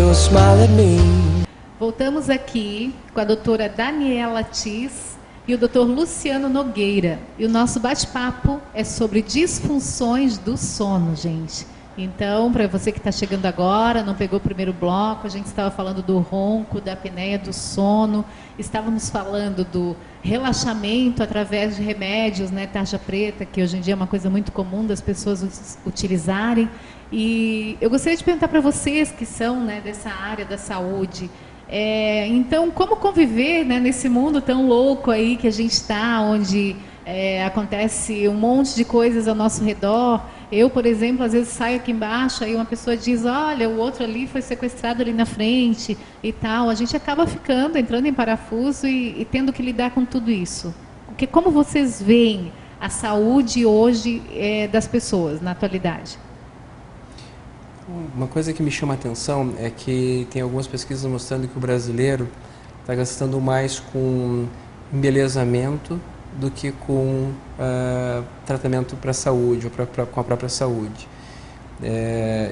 your smile at me. Voltamos aqui com a doutora Daniela Tis e o doutor Luciano Nogueira. E o nosso bate-papo é sobre disfunções do sono, gente. Então, para você que está chegando agora, não pegou o primeiro bloco, a gente estava falando do ronco, da apneia do sono, estávamos falando do relaxamento através de remédios, né, tarja preta, que hoje em dia é uma coisa muito comum das pessoas utilizarem. E eu gostaria de perguntar para vocês que são, né, dessa área da saúde, então, como conviver, né, nesse mundo tão louco aí que a gente está, onde acontece um monte de coisas ao nosso redor. Eu, por exemplo, às vezes saio aqui embaixo, aí uma pessoa diz, olha, o outro ali foi sequestrado ali na frente e tal. A gente acaba entrando em parafuso e tendo que lidar com tudo isso. Porque como vocês veem a saúde hoje das pessoas na atualidade? Uma coisa que me chama a atenção é que tem algumas pesquisas mostrando que o brasileiro está gastando mais com embelezamento do que com tratamento para a saúde, ou com a própria saúde.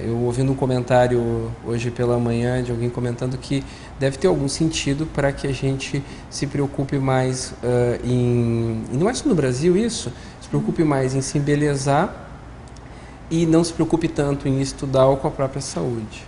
Eu ouvindo um comentário hoje pela manhã de alguém comentando que deve ter algum sentido para que a gente se preocupe mais e não é só no Brasil isso, se preocupe mais em se embelezar e não se preocupe tanto em estudar ou com a própria saúde.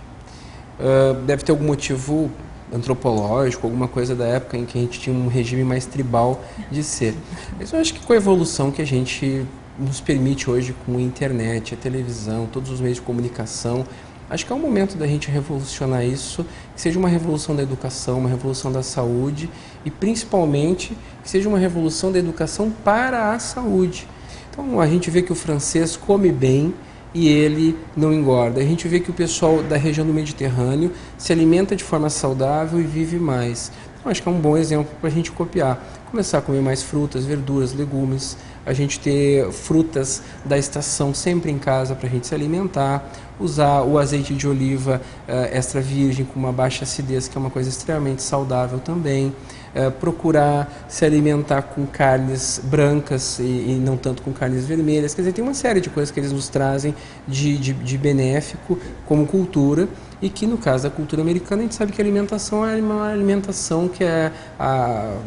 Deve ter algum motivo antropológico, alguma coisa da época em que a gente tinha um regime mais tribal de ser. Mas eu acho que com a evolução que a gente nos permite hoje com a internet, a televisão, todos os meios de comunicação, acho que é o momento da gente revolucionar isso, que seja uma revolução da educação, uma revolução da saúde e principalmente que seja uma revolução da educação para a saúde. Então a gente vê que o francês come bem e ele não engorda. A gente vê que o pessoal da região do Mediterrâneo se alimenta de forma saudável e vive mais. Então, acho que é um bom exemplo para a gente copiar. Começar a comer mais frutas, verduras, legumes, a gente ter frutas da estação sempre em casa para a gente se alimentar, usar o azeite de oliva extra virgem com uma baixa acidez, que é uma coisa extremamente saudável também. Procurar se alimentar com carnes brancas e não tanto com carnes vermelhas. Quer dizer, tem uma série de coisas que eles nos trazem de benéfico como cultura e que, no caso da cultura americana, a gente sabe que a alimentação é uma alimentação que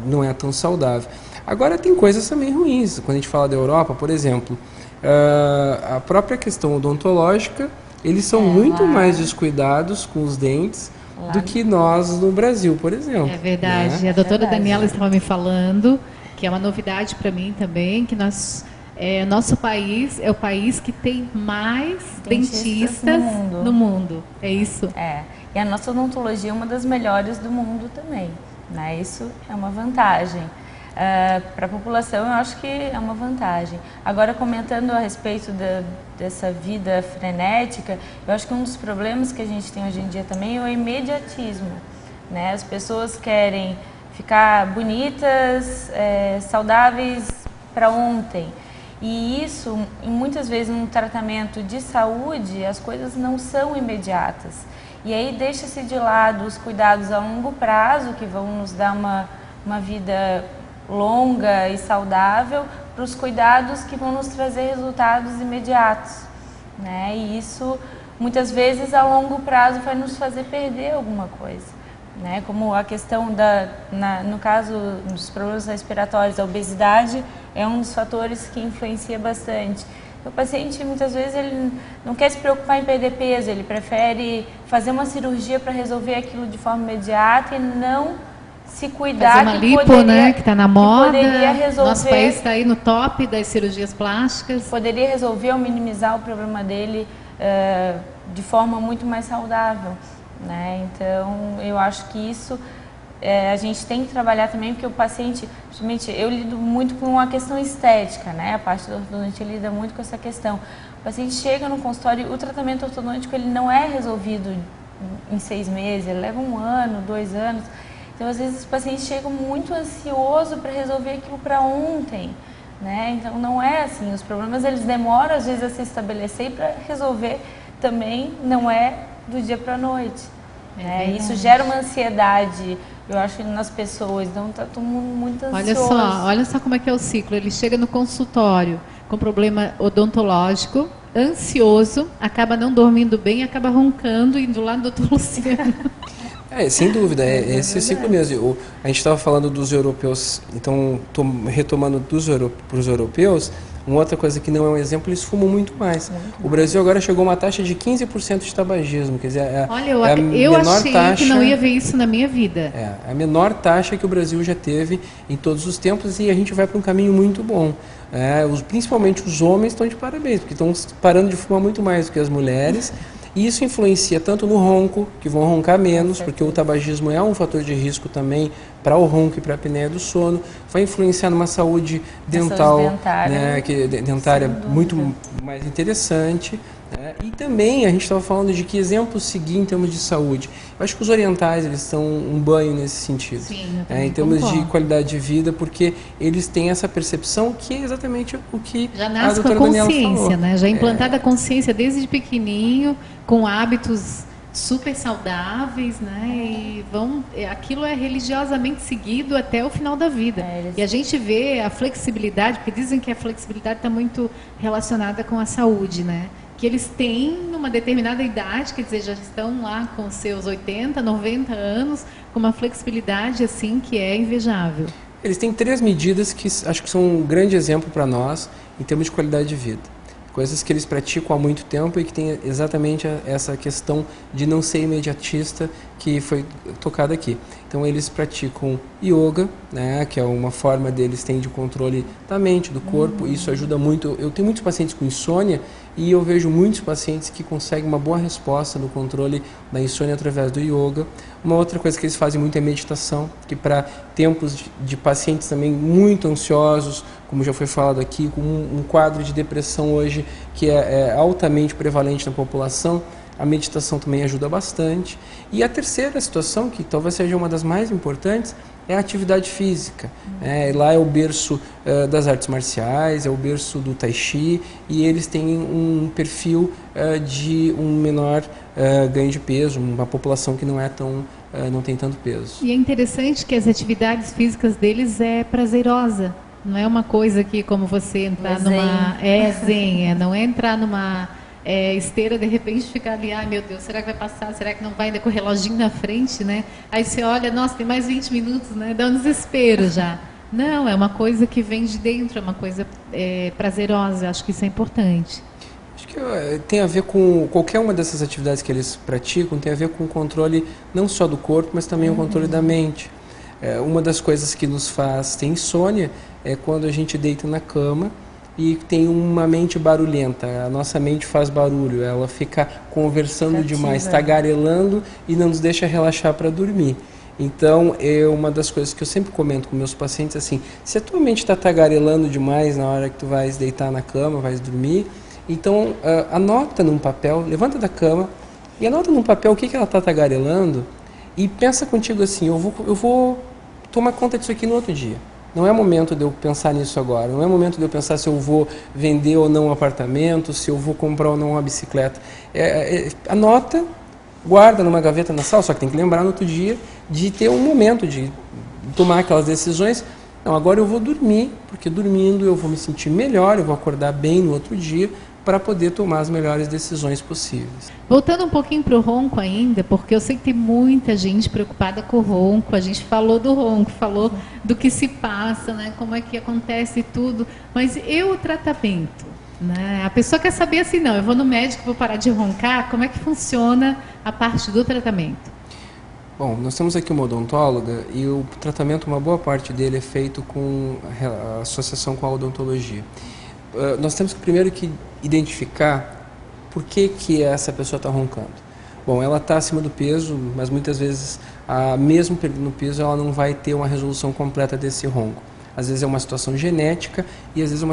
não é tão saudável. Agora, tem coisas também ruins. Quando a gente fala da Europa, por exemplo, a própria questão odontológica, eles são muito mais descuidados com os dentes do que nós no Brasil, por exemplo. É verdade. Né? A doutora Daniela estava me falando, que é uma novidade para mim também, que nosso país é o país que tem mais dentistas no mundo. É isso? E a nossa odontologia é uma das melhores do mundo também. Né? Isso é uma vantagem. Para a população, eu acho que é uma vantagem. Agora, comentando a respeito dessa vida frenética, eu acho que um dos problemas que a gente tem hoje em dia também é o imediatismo. Né? As pessoas querem ficar bonitas, saudáveis para ontem. E isso, muitas vezes, num tratamento de saúde, as coisas não são imediatas. E aí deixa-se de lado os cuidados a longo prazo, que vão nos dar uma vida longa e saudável, para os cuidados que vão nos trazer resultados imediatos, né? E isso muitas vezes a longo prazo vai nos fazer perder alguma coisa, né? Como a questão no caso dos problemas respiratórios, a obesidade é um dos fatores que influencia bastante. O paciente muitas vezes ele não quer se preocupar em perder peso, ele prefere fazer uma cirurgia para resolver aquilo de forma imediata e não se cuidar. Fazer uma lipo, né, que está na moda. Nosso país está aí no top das cirurgias plásticas. Poderia resolver ou minimizar o problema dele de forma muito mais saudável. Né? Então, eu acho que isso a gente tem que trabalhar também, porque o paciente, principalmente eu lido muito com a questão estética, né? A parte do ortodontia lida muito com essa questão. O paciente chega no consultório e o tratamento ortodôntico ele não é resolvido em 6 meses, ele leva 1 ano, 2 anos. Então, às vezes, os pacientes chegam muito ansioso para resolver aquilo para ontem, né? Então, não é assim. Os problemas, eles demoram, às vezes, a se estabelecer e para resolver também não é do dia para a noite. Né? Isso gera uma ansiedade, eu acho, nas pessoas. Então, está todo mundo muito ansioso. Olha só como é que é o ciclo. Ele chega no consultório com problema odontológico, ansioso, acaba não dormindo bem, acaba roncando, indo lá no doutor Luciano. Sem dúvida, é esse ciclo mesmo. A gente estava falando dos europeus, então, retomando para os europeus, uma outra coisa que não é um exemplo, eles fumam muito mais. O Brasil agora chegou a uma taxa de 15% de tabagismo, quer dizer, Olha, é a eu menor achei taxa, que não ia ver isso na minha vida. É a menor taxa que o Brasil já teve em todos os tempos, e a gente vai para um caminho muito bom. Principalmente os homens estão de parabéns, porque estão parando de fumar muito mais do que as mulheres. E isso influencia tanto no ronco, que vão roncar menos, porque o tabagismo é um fator de risco também para o ronco e para a apneia do sono. Vai influenciar numa saúde dental, dentária muito mais interessante. E também a gente estava falando de que exemplo seguir em termos de saúde. Eu acho que os orientais eles estão um banho nesse sentido. Sim, em termos de qualidade de vida, porque eles têm essa percepção que é exatamente o que já nasce com a consciência, né? Já é implantada a consciência desde pequenininho, com hábitos super saudáveis, né? E aquilo é religiosamente seguido até o final da vida. E a gente vê a flexibilidade, porque dizem que a flexibilidade está muito relacionada com a saúde, né? Que eles têm numa determinada idade, quer dizer, já estão lá com seus 80, 90 anos, com uma flexibilidade assim que é invejável. Eles têm 3 medidas que acho que são um grande exemplo para nós em termos de qualidade de vida. Coisas que eles praticam há muito tempo e que tem exatamente essa questão de não ser imediatista que foi tocada aqui. Então eles praticam yoga, né, que é uma forma deles tem de controle da mente, do corpo. Isso ajuda muito. Eu tenho muitos pacientes com insônia e eu vejo muitos pacientes que conseguem uma boa resposta no controle da insônia através do yoga. Uma outra coisa que eles fazem muito é meditação, que para tempos de pacientes também muito ansiosos, como já foi falado aqui, com um quadro de depressão hoje que é altamente prevalente na população, a meditação também ajuda bastante. E a terceira situação, que talvez seja uma das mais importantes, é a atividade física. Lá é o berço das artes marciais, é o berço do tai chi, e eles têm um perfil de um menor ganho de peso, uma população que não tem tanto peso. E é interessante que as atividades físicas deles é prazerosa. Não é uma coisa que como você entrar numa... não é entrar numa esteira, de repente ficar ali, ai meu Deus, será que vai passar? Será que não vai? Ainda com o reloginho na frente, né? Aí você olha, nossa, tem mais 20 minutos, né? Dá um desespero já. Não, é uma coisa que vem de dentro, é uma coisa prazerosa, acho que isso é importante. Acho que tem a ver com qualquer uma dessas atividades que eles praticam, tem a ver com o controle não só do corpo, mas também o controle da mente. Uma das coisas que nos faz ter insônia é quando a gente deita na cama e tem uma mente barulhenta. A nossa mente faz barulho, ela fica conversando demais, tagarelando e não nos deixa relaxar para dormir. Então, uma das coisas que eu sempre comento com meus pacientes assim, se a tua mente está tagarelando demais na hora que tu vais deitar na cama, vais dormir, então anota num papel, levanta da cama e anota num papel o que ela está tagarelando e pensa contigo assim, eu vou tomar conta disso aqui no outro dia. Não é momento de eu pensar nisso agora, não é momento de eu pensar se eu vou vender ou não um apartamento, se eu vou comprar ou não uma bicicleta. Anota, guarda numa gaveta na sala, só que tem que lembrar no outro dia de ter um momento de tomar aquelas decisões. Não, agora eu vou dormir, porque dormindo eu vou me sentir melhor, eu vou acordar bem no outro dia, para poder tomar as melhores decisões possíveis. Voltando um pouquinho para o ronco ainda, porque eu sei que tem muita gente preocupada com o ronco, a gente falou do ronco, falou do que se passa, né, como é que acontece tudo, mas e o tratamento? Né? A pessoa quer saber assim, não, eu vou no médico, vou parar de roncar, como é que funciona a parte do tratamento? Bom, nós temos aqui uma odontóloga e o tratamento, uma boa parte dele é feito com a associação com a odontologia. Nós temos primeiro que identificar por que essa pessoa está roncando. Bom, ela está acima do peso, mas muitas vezes, mesmo perdendo peso, ela não vai ter uma resolução completa desse ronco. Às vezes é uma situação genética e às vezes é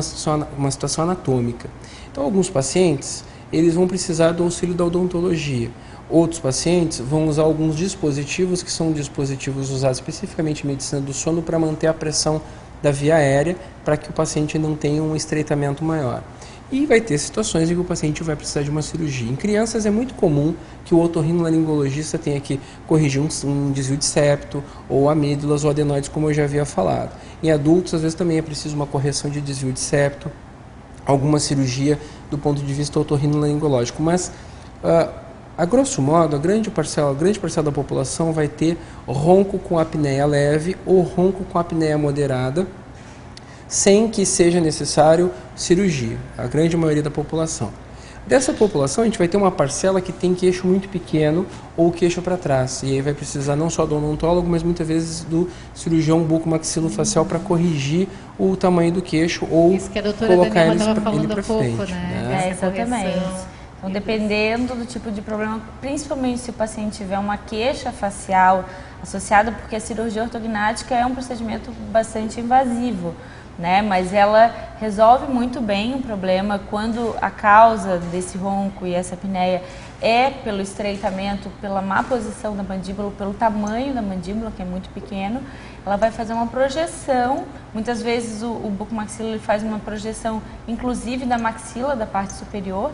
uma situação anatômica. Então, alguns pacientes, eles vão precisar do auxílio da odontologia. Outros pacientes vão usar alguns dispositivos, que são dispositivos usados especificamente em medicina do sono para manter a pressão da via aérea, para que o paciente não tenha um estreitamento maior. E vai ter situações em que o paciente vai precisar de uma cirurgia. Em crianças é muito comum que o otorrinolaringologista tenha que corrigir um desvio de septo, ou amígdalas ou adenoides, como eu já havia falado. Em adultos, às vezes também é preciso uma correção de desvio de septo. alguma cirurgia do ponto de vista otorrinolaringológico. Mas, a grosso modo, a grande parcela da população vai ter ronco com apneia leve ou ronco com apneia moderada, sem que seja necessário cirurgia, a grande maioria da população. Dessa população, a gente vai ter uma parcela que tem queixo muito pequeno ou queixo para trás. E aí vai precisar não só do odontólogo, mas muitas vezes do cirurgião bucomaxilofacial para corrigir o tamanho do queixo ou isso que a doutora colocar Daniela ele para frente. né? Exatamente. Então, dependendo do tipo de problema, principalmente se o paciente tiver uma queixa facial associada, porque a cirurgia ortognática é um procedimento bastante invasivo, né? Mas ela resolve muito bem o problema quando a causa desse ronco e essa apneia é pelo estreitamento, pela má posição da mandíbula, pelo tamanho da mandíbula, que é muito pequeno. Ela vai fazer uma projeção, muitas vezes o bucomaxilo faz uma projeção inclusive da maxila, da parte superior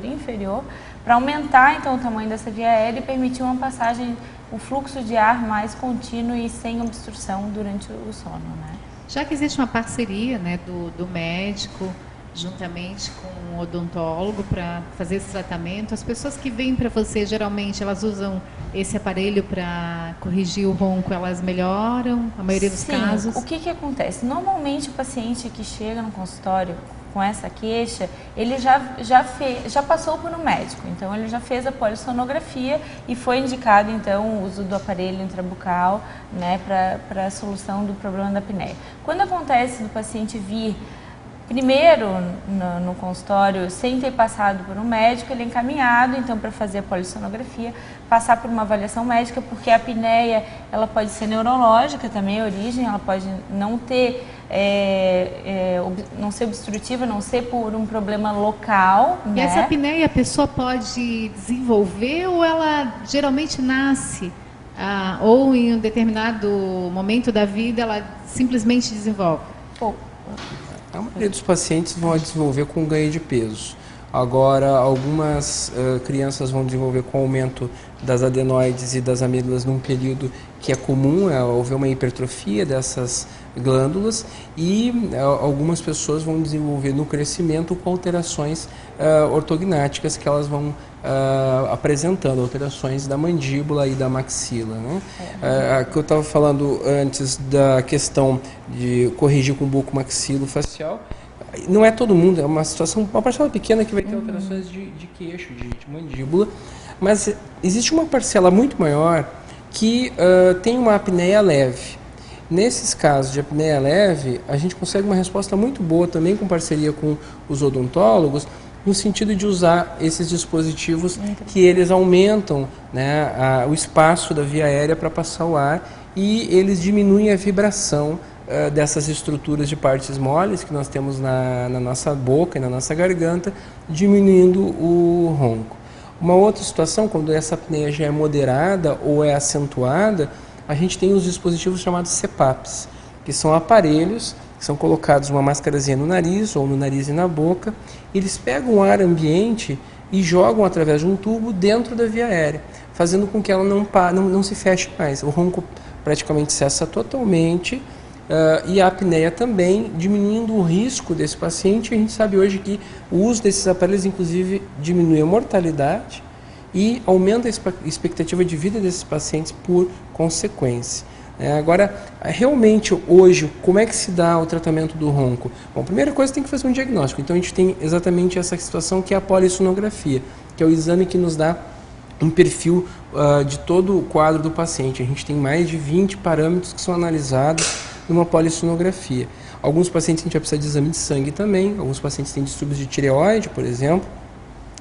e inferior, para aumentar então o tamanho dessa via aérea e permitir uma passagem, um fluxo de ar mais contínuo e sem obstrução durante o sono, né? Já que existe uma parceria, né, do médico juntamente com o odontólogo para fazer esse tratamento, as pessoas que vêm para você, geralmente, elas usam esse aparelho para corrigir o ronco, elas melhoram, a maioria dos casos? O que acontece? Normalmente o paciente que chega no consultório com essa queixa, ele já passou por um médico, então ele já fez a polissonografia e foi indicado então o uso do aparelho intrabucal, né, para a solução do problema da apneia. Quando acontece do paciente vir primeiro no consultório sem ter passado por um médico, ele é encaminhado então para fazer a polissonografia, passar por uma avaliação médica, porque a apneia ela pode ser neurológica também, a origem, ela pode não ter não ser obstrutiva, não ser por um problema local. E né? essa apneia a pessoa pode desenvolver ou ela geralmente nasce? Ou em um determinado momento da vida ela simplesmente desenvolve? A maioria dos pacientes vão desenvolver com ganho de peso. Agora, algumas crianças vão desenvolver com aumento das adenoides e das amígdalas num período que é comum, haver uma hipertrofia dessas glândulas, e algumas pessoas vão desenvolver no crescimento com alterações ortognáticas que elas vão apresentando, alterações da mandíbula e da maxila, né? Que eu estava falando antes da questão de corrigir com bucomaxilofacial, não é todo mundo, é uma situação, uma parcela pequena que vai ter alterações de queixo, de mandíbula, mas existe uma parcela muito maior que tem uma apneia leve. Nesses casos de apneia leve, a gente consegue uma resposta muito boa também com parceria com os odontólogos, no sentido de usar esses dispositivos que eles aumentam, né, o espaço da via aérea para passar o ar, e eles diminuem a vibração dessas estruturas de partes moles que nós temos na nossa boca e na nossa garganta, diminuindo o ronco. Uma outra situação, quando essa apneia já é moderada ou é acentuada, a gente tem os dispositivos chamados CPAPs, que são aparelhos que são colocados uma máscarazinha no nariz ou no nariz e na boca, e eles pegam o ar ambiente e jogam através de um tubo dentro da via aérea, fazendo com que ela não se feche mais. O ronco praticamente cessa totalmente, e a apneia também, diminuindo o risco desse paciente. A gente sabe hoje que o uso desses aparelhos, inclusive, diminui a mortalidade e aumenta a expectativa de vida desses pacientes por consequência. Agora, realmente hoje, como é que se dá o tratamento do ronco? Bom, a primeira coisa, tem que fazer um diagnóstico. Então a gente tem exatamente essa situação, que é a polissonografia, que é o exame que nos dá um perfil de todo o quadro do paciente. A gente tem mais de 20 parâmetros que são analisados numa polissonografia. Alguns pacientes a gente vai precisar de exame de sangue também, alguns pacientes têm distúrbios de tireoide, por exemplo,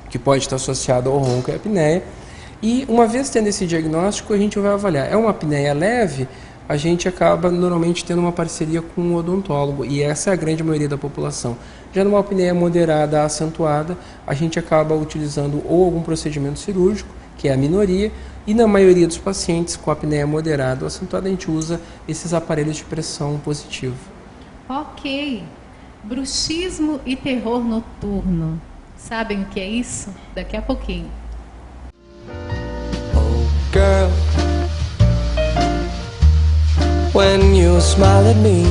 que pode estar associado ao ronco e à apneia. E uma vez tendo esse diagnóstico, a gente vai avaliar. É uma apneia leve, a gente acaba normalmente tendo uma parceria com um odontólogo, e essa é a grande maioria da população. Já numa apneia moderada, acentuada, a gente acaba utilizando ou algum procedimento cirúrgico, que é a minoria, e na maioria dos pacientes com apneia moderada ou acentuada, a gente usa esses aparelhos de pressão positiva. Ok. Bruxismo e terror noturno. Sabem o que é isso? Daqui a pouquinho. Oh, girl, when you smile at me,